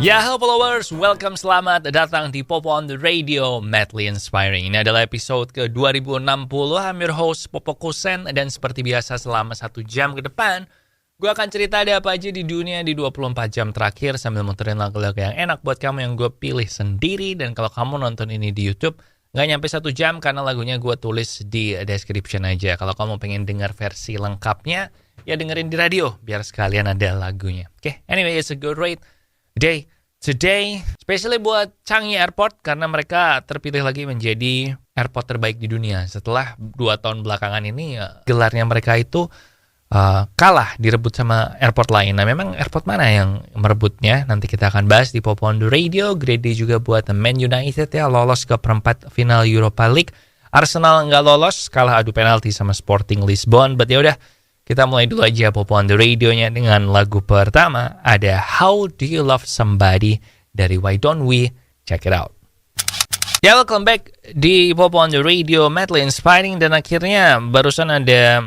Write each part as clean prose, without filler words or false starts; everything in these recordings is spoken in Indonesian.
Ya, hello followers, welcome, selamat datang di Popo on the Radio, Madly Inspiring. Ini adalah episode ke 2060, I'm your host Popo Kusen. Dan seperti biasa selama 1 jam ke depan, gue akan cerita ada apa aja di dunia di 24 jam terakhir, sambil muterin lagu-lagu yang enak buat kamu yang gue pilih sendiri. Dan kalau kamu nonton ini di YouTube, gak nyampe 1 jam karena lagunya gue tulis di description aja. Kalau kamu pengen dengar versi lengkapnya, ya dengerin di radio, biar sekalian ada lagunya. Oke, anyway, it's a great day today, especially buat Changi Airport karena mereka terpilih lagi menjadi airport terbaik di dunia. Setelah 2 tahun belakangan ini, gelarnya mereka itu kalah direbut sama airport lain. Nah, memang airport mana yang merebutnya? Nanti kita akan bahas di Popo on the Radio. Grade D juga buat Man United ya, lolos ke perempat final Europa League. Arsenal nggak lolos, kalah adu penalti sama Sporting Lisbon. But ya udah, kita mulai dulu aja Popo on the Radio-nya dengan lagu pertama. Ada How Do You Love Somebody dari Why Don't We. Check it out. Ya, welcome back di Popo on the Radio, Madly Inspiring. Dan akhirnya barusan ada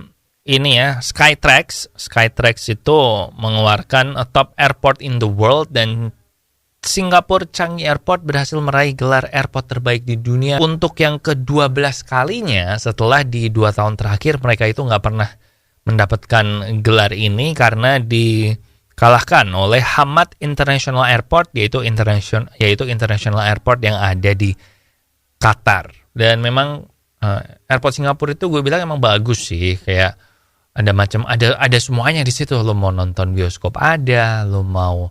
ini ya, Skytrax. Skytrax itu mengeluarkan top airport in the world. Dan Singapore Changi Airport berhasil meraih gelar airport terbaik di dunia untuk yang ke-12 kalinya. Setelah di 2 tahun terakhir mereka itu nggak pernah mendapatkan gelar ini karena dikalahkan oleh Hamad International Airport, yaitu international airport yang ada di Qatar. Dan memang airport Singapura itu gue bilang emang bagus sih, kayak ada semuanya di situ. Lo mau nonton bioskop ada, lo mau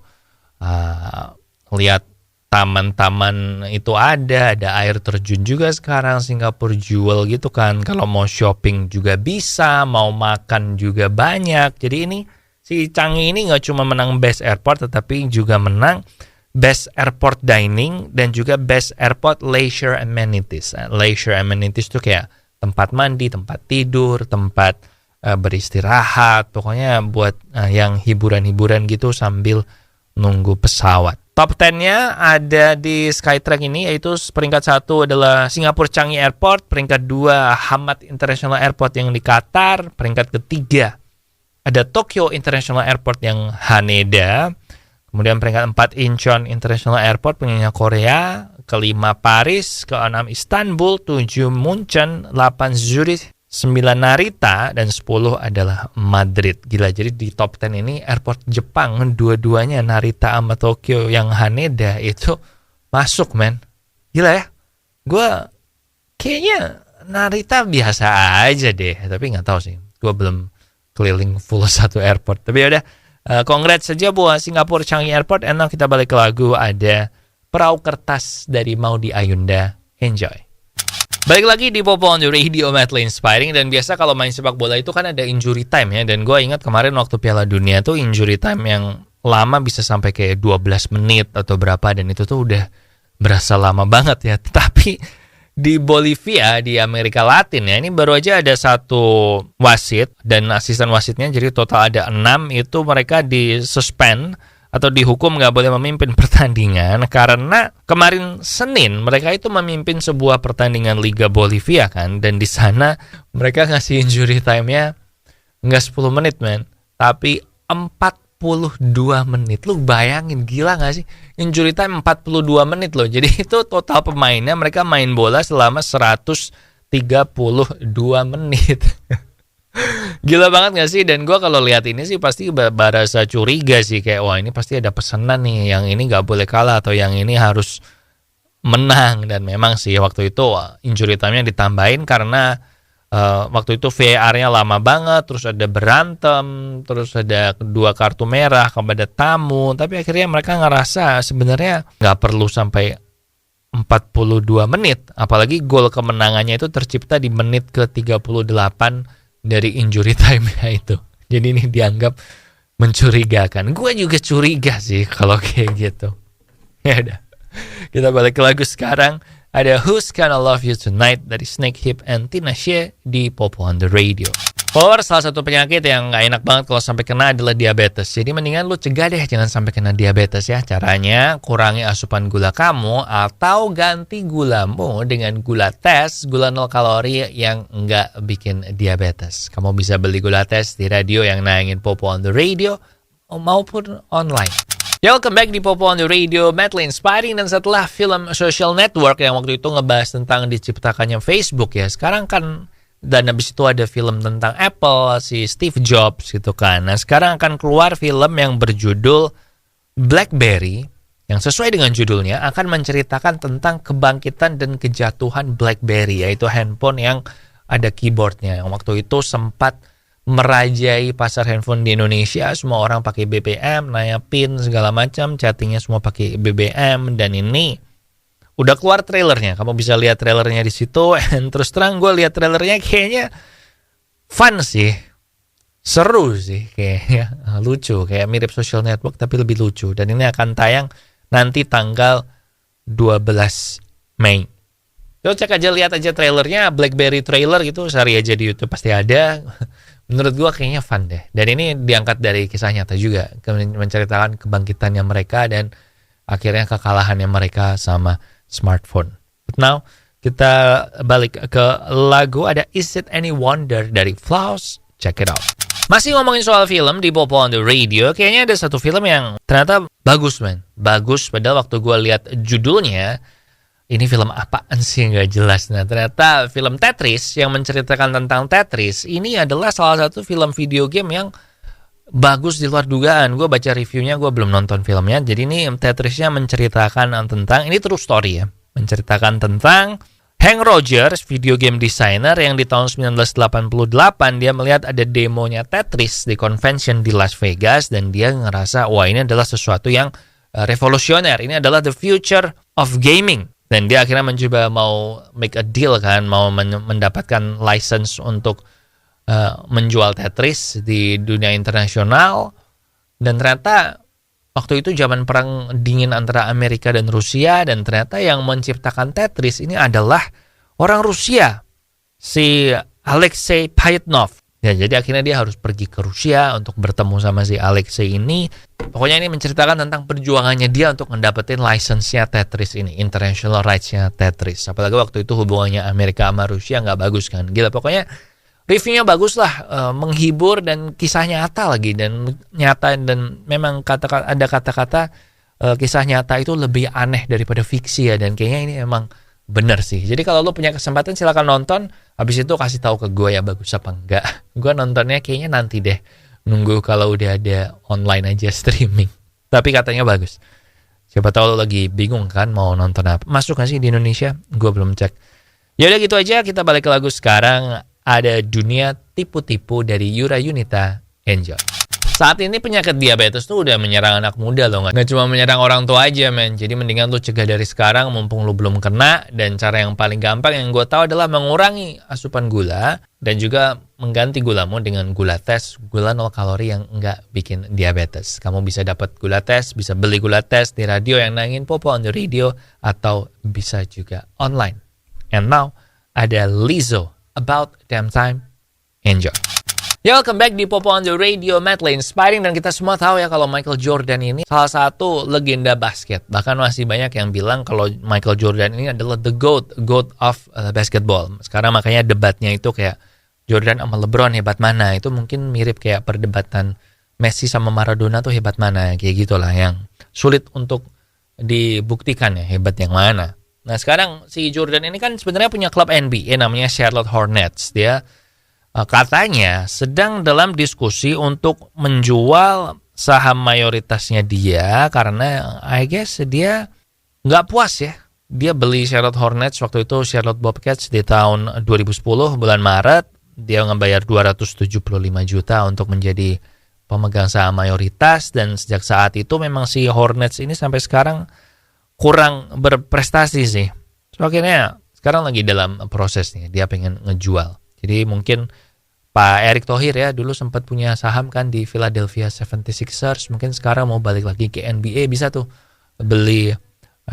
lihat taman-taman itu ada air terjun juga sekarang Singapura jual gitu kan. Kalau mau shopping juga bisa, mau makan juga banyak. Jadi ini si Changi ini nggak cuma menang Best Airport, tetapi juga menang Best Airport Dining dan juga Best Airport Leisure Amenities. Leisure Amenities itu kayak tempat mandi, tempat tidur, tempat beristirahat. Pokoknya buat yang hiburan-hiburan gitu sambil nunggu pesawat. Top 10-nya ada di Skytrax ini, yaitu peringkat 1 adalah Singapore Changi Airport, peringkat 2 Hamad International Airport yang di Qatar, peringkat ketiga ada Tokyo International Airport yang Haneda, kemudian peringkat 4 Incheon International Airport penyanyi Korea, kelima Paris, ke-6 Istanbul, 7 Munchen, 8 Zurich, 9 Narita, dan 10 adalah Madrid. Gila, jadi di top 10 ini airport Jepang, dua-duanya Narita sama Tokyo yang Haneda itu masuk, men. Gila ya. Gue kayaknya Narita biasa aja deh, tapi nggak tahu sih. Gue belum keliling full satu airport. Tapi yaudah, congrats saja buat Singapore Changi Airport. Enak, kita balik ke lagu. Ada Perahu Kertas dari Maudy Ayunda. Enjoy. Balik lagi di Popo on the Radio, Madly Inspiring. Dan biasa kalau main sepak bola itu kan ada injury time ya. Dan gue ingat kemarin waktu Piala Dunia tuh injury time yang lama bisa sampai kayak 12 menit atau berapa. Dan itu tuh udah berasa lama banget ya. Tapi di Bolivia, di Amerika Latin ya, ini baru aja ada 1 wasit dan asisten wasitnya. Jadi total ada 6, itu mereka disuspend atau dihukum nggak boleh memimpin pertandingan karena kemarin Senin mereka itu memimpin sebuah pertandingan Liga Bolivia kan, dan di sana mereka ngasih injury time-nya nggak 10 menit men, tapi 42 menit. Lu bayangin, gila nggak sih? Injury time 42 menit loh. Jadi itu total pemainnya mereka main bola selama 132 menit. Gila banget gak sih? Dan gue kalau lihat ini sih pasti berasa curiga sih, kayak wah ini pasti ada pesanan nih, yang ini gak boleh kalah atau yang ini harus menang. Dan memang sih waktu itu injury time-nya ditambahin karena waktu itu VAR-nya lama banget, terus ada berantem, terus ada 2 kartu merah kepada tamu. Tapi akhirnya mereka ngerasa sebenarnya gak perlu sampai 42 menit, apalagi gol kemenangannya itu tercipta di menit ke 38 dari injury time-nya itu. Jadi ini dianggap mencurigakan. Gue juga curiga sih kalau kayak gitu. Ya udah, kita balik ke lagu sekarang. Ada Who's Gonna Love You Tonight dari Snake Hip and Tinashe di Popo on the Radio. Followers, salah satu penyakit yang gak enak banget kalau sampai kena adalah diabetes. Jadi mendingan lu cegah deh jangan sampai kena diabetes ya. Caranya kurangi asupan gula kamu atau ganti gulamu dengan gula tes, gula 0 kalori yang nggak bikin diabetes. Kamu bisa beli gula tes di radio yang nayangin Popo on the Radio maupun online. Welcome back di Popo on the Radio, Madly Inspiring. Dan setelah film Social Network yang waktu itu ngebahas tentang diciptakannya Facebook ya, sekarang kan, dan habis itu ada film tentang Apple, si Steve Jobs gitu kan. Nah sekarang akan keluar film yang berjudul BlackBerry, yang sesuai dengan judulnya akan menceritakan tentang kebangkitan dan kejatuhan BlackBerry, yaitu handphone yang ada keyboardnya, yang waktu itu sempat merajai pasar handphone di Indonesia. Semua orang pakai BBM, nanya PIN segala macam, chattingnya semua pakai BBM. Dan ini udah keluar trailernya, kamu bisa lihat trailernya di situ. And terus terang gue lihat trailernya kayaknya fun sih, seru sih, kayaknya lucu, kayak mirip Social Network tapi lebih lucu. Dan ini akan tayang nanti tanggal 12 Mei. Lo cek aja, lihat aja trailernya, BlackBerry trailer gitu, cari aja di YouTube pasti ada. Menurut gue kayaknya fun deh. Dan ini diangkat dari kisah nyata juga, menceritakan kebangkitannya mereka dan akhirnya kekalahannya mereka sama smartphone. But now kita balik ke lagu, ada Is It Any Wonder dari Flaws. Check it out. Masih ngomongin soal film di Popo on the Radio, kayaknya ada satu film yang ternyata bagus, man. Bagus, padahal waktu gue lihat judulnya, ini film apaan sih, nggak jelas. Nah ternyata film Tetris yang menceritakan tentang Tetris ini adalah salah satu film video game yang bagus di luar dugaan. Gue baca reviewnya, gue belum nonton filmnya. Jadi ini Tetrisnya menceritakan tentang, ini true story ya, menceritakan tentang Hank Rogers, video game designer yang di tahun 1988 dia melihat ada demonya Tetris di convention di Las Vegas dan dia ngerasa wah ini adalah sesuatu yang revolusioner. Ini adalah the future of gaming. Dan dia akhirnya mencoba mau make a deal kan, mau mendapatkan license untuk menjual Tetris di dunia internasional. Dan ternyata waktu itu zaman perang dingin antara Amerika dan Rusia, dan ternyata yang menciptakan Tetris ini adalah orang Rusia, si Alexei Payetnov. Ya, jadi akhirnya dia harus pergi ke Rusia untuk bertemu sama si Alexei ini. Pokoknya ini menceritakan tentang perjuangannya dia untuk mendapatkan license-nya Tetris ini, international rights-nya Tetris. Apalagi waktu itu hubungannya Amerika sama Rusia nggak bagus kan. Gila, pokoknya reviewnya bagus lah, menghibur dan kisah nyata lagi. Dan nyata, dan memang ada kata-kata kisah nyata itu lebih aneh daripada fiksi ya. Dan kayaknya ini emang bener sih. Jadi kalau lo punya kesempatan silakan nonton. Habis itu kasih tahu ke gue ya bagus apa enggak. Gue nontonnya kayaknya nanti deh. Nunggu kalau udah ada online aja streaming. Tapi katanya bagus. Siapa tahu lo lagi bingung kan mau nonton apa. Masuk gak sih di Indonesia? Gue belum cek. Yaudah gitu aja, kita balik ke lagu sekarang. Ada Dunia Tipu-Tipu dari Yura Yunita. Enjoy. Saat ini penyakit diabetes tuh udah menyerang anak muda loh. Nggak cuma menyerang orang tua aja, men. Jadi mendingan lu cegah dari sekarang mumpung lu belum kena. Dan cara yang paling gampang yang gue tahu adalah mengurangi asupan gula. Dan juga mengganti gulamu dengan gula tes. Gula 0 kalori yang nggak bikin diabetes. Kamu bisa dapat gula tes, bisa beli gula tes di radio yang nangin Popo on the Radio. Atau bisa juga online. And now, ada Lizzo, About Damn Time. Enjoy. Ya, welcome back di Popo on the Radio, Madly Inspiring. Dan kita semua tahu ya kalau Michael Jordan ini salah satu legenda basket. Bahkan masih banyak yang bilang kalau Michael Jordan ini adalah the GOAT of basketball. Sekarang makanya debatnya itu kayak Jordan sama LeBron hebat mana. Itu mungkin mirip kayak perdebatan Messi sama Maradona tuh hebat mana. Kayak gitulah yang sulit untuk dibuktikan ya hebat yang mana. Nah sekarang si Jordan ini kan sebenarnya punya klub NBA namanya Charlotte Hornets. Dia katanya sedang dalam diskusi untuk menjual saham mayoritasnya dia karena I guess dia nggak puas ya. Dia beli Charlotte Hornets waktu itu Charlotte Bobcats di tahun 2010 bulan Maret. Dia ngebayar 275 juta untuk menjadi pemegang saham mayoritas dan sejak saat itu memang si Hornets ini sampai sekarang kurang berprestasi sih. So akhirnya sekarang lagi dalam prosesnya dia pengen ngejual. Jadi mungkin Pak Erick Thohir ya dulu sempat punya saham kan di Philadelphia 76ers. Mungkin sekarang mau balik lagi ke NBA bisa tuh beli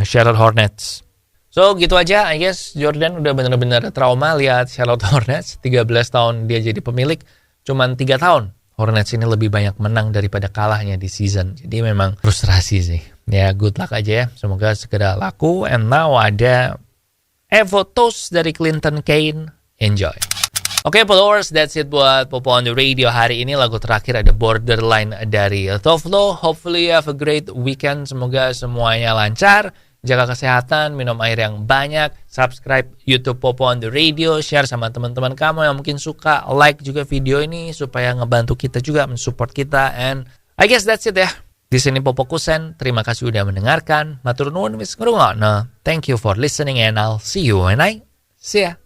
Charlotte Hornets. So gitu aja, I guess Jordan udah bener-bener trauma lihat Charlotte Hornets. 13 tahun dia jadi pemilik, cuman 3 tahun Hornets ini lebih banyak menang daripada kalahnya di season. Jadi memang frustrasi sih. Ya good luck aja ya, semoga segera laku. And now ada Evo Toast dari Clinton Kane. Enjoy. Oke, followers, that's it buat Popo on the Radio hari ini. Lagu terakhir ada Borderline dari Tovlo. Hopefully you have a great weekend. Semoga semuanya lancar. Jaga kesehatan, minum air yang banyak, subscribe YouTube Popo on the Radio, share sama teman-teman kamu yang mungkin suka, like juga video ini supaya ngebantu kita juga, mensupport kita. And I guess that's it ya. Di sini Popo Kusen, terima kasih udah mendengarkan. Matur nuwun wis ngrungokno. Thank you for listening and I'll see you when I see ya.